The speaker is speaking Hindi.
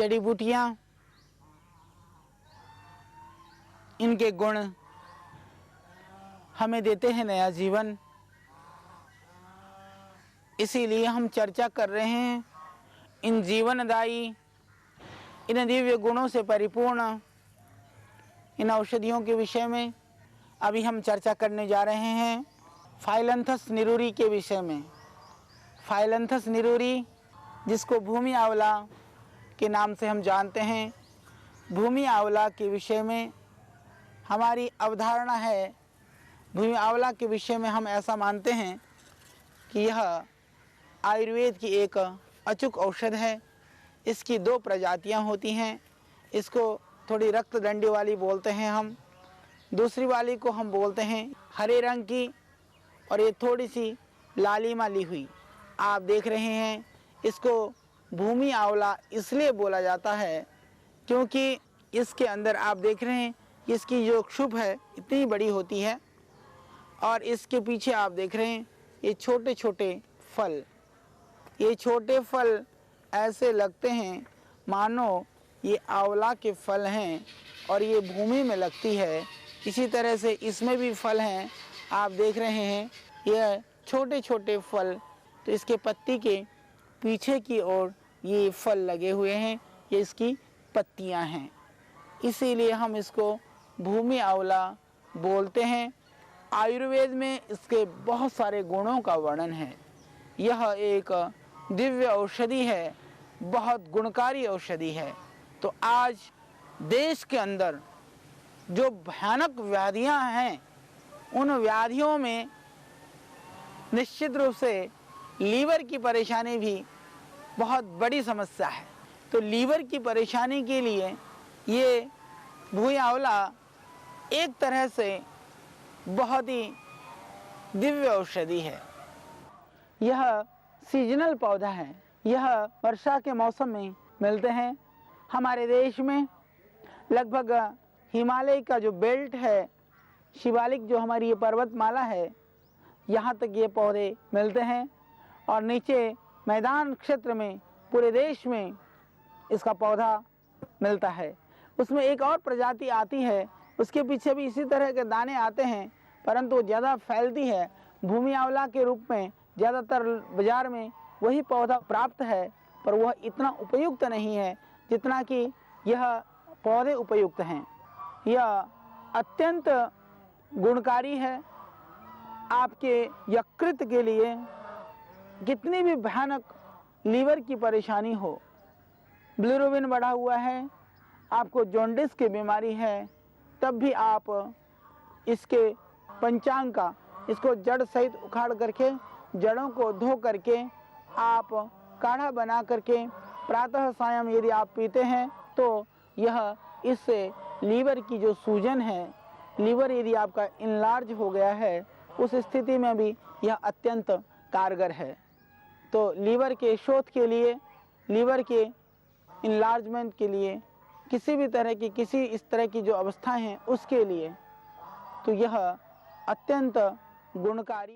जड़ी बूटियाँ, इनके गुण हमें देते हैं नया जीवन। इसीलिए हम चर्चा कर रहे हैं इन जीवनदायी, इन दिव्य गुणों से परिपूर्ण इन औषधियों के विषय में। अभी हम चर्चा करने जा रहे हैं फाइलैंथस निरूरी के विषय में। फाइलैंथस निरूरी, जिसको भूमि आंवला के नाम से हम जानते हैं, भूमि आंवला के विषय में हमारी अवधारणा है। भूमि आंवला के विषय में हम ऐसा मानते हैं कि यह आयुर्वेद की एक अचूक औषध है। इसकी 2 प्रजातियां होती हैं। इसको थोड़ी रक्तदंडी वाली बोलते हैं हम, दूसरी वाली को हम बोलते हैं हरे रंग की, और ये थोड़ी सी लालिमा ली हुई। आप देख रहे हैं, इसको भूमि आंवला इसलिए बोला जाता है क्योंकि इसके अंदर आप देख रहे हैं इसकी जो क्षुभ है इतनी बड़ी होती है, और इसके पीछे आप देख रहे हैं ये छोटे छोटे फल। ये छोटे फल ऐसे लगते हैं मानो ये आंवला के फल हैं और ये भूमि में लगती है। इसी तरह से इसमें भी फल हैं, आप देख रहे हैं यह छोटे छोटे फल। तो इसके पत्ती के पीछे की ओर ये फल लगे हुए हैं, ये इसकी पत्तियां हैं। इसीलिए हम इसको भूमि आंवला बोलते हैं। आयुर्वेद में इसके बहुत सारे गुणों का वर्णन है। यह एक दिव्य औषधि है, बहुत गुणकारी औषधि है। तो आज देश के अंदर जो भयानक व्याधियां हैं, उन व्याधियों में निश्चित रूप से लीवर की परेशानी भी बहुत बड़ी समस्या है। तो लीवर की परेशानी के लिए ये भूमि आंवला एक तरह से बहुत ही दिव्य औषधि है। यह सीजनल पौधा है। यह वर्षा के मौसम में मिलते हैं। हमारे देश में लगभग हिमालय का जो बेल्ट है, शिवालिक जो हमारी ये पर्वतमाला है, यहाँ तक ये पौधे मिलते हैं। और नीचे मैदान क्षेत्र में पूरे देश में इसका पौधा मिलता है। उसमें एक और प्रजाति आती है, उसके पीछे भी इसी तरह के दाने आते हैं, परंतु ज़्यादा फैलती है। भूमि आंवला के रूप में ज़्यादातर बाज़ार में वही पौधा प्राप्त है, पर वह इतना उपयुक्त नहीं है जितना कि यह पौधे उपयुक्त हैं। यह अत्यंत गुणकारी है आपके यकृत के लिए। कितनी भी भयानक लीवर की परेशानी हो, बिलिरुबिन बढ़ा हुआ है, आपको जॉन्डिस की बीमारी है, तब भी आप इसके पंचांग का, इसको जड़ सहित उखाड़ करके, जड़ों को धो करके आप काढ़ा बना करके प्रातः सायं यदि आप पीते हैं तो यह इससे लीवर की जो सूजन है, लीवर यदि आपका इनलार्ज हो गया है, उस स्थिति में भी यह अत्यंत कारगर है। तो लीवर के शोथ के लिए, लीवर के इनलार्जमेंट के लिए, किसी भी तरह की, किसी इस तरह की जो अवस्थाएं हैं उसके लिए, तो यह अत्यंत गुणकारी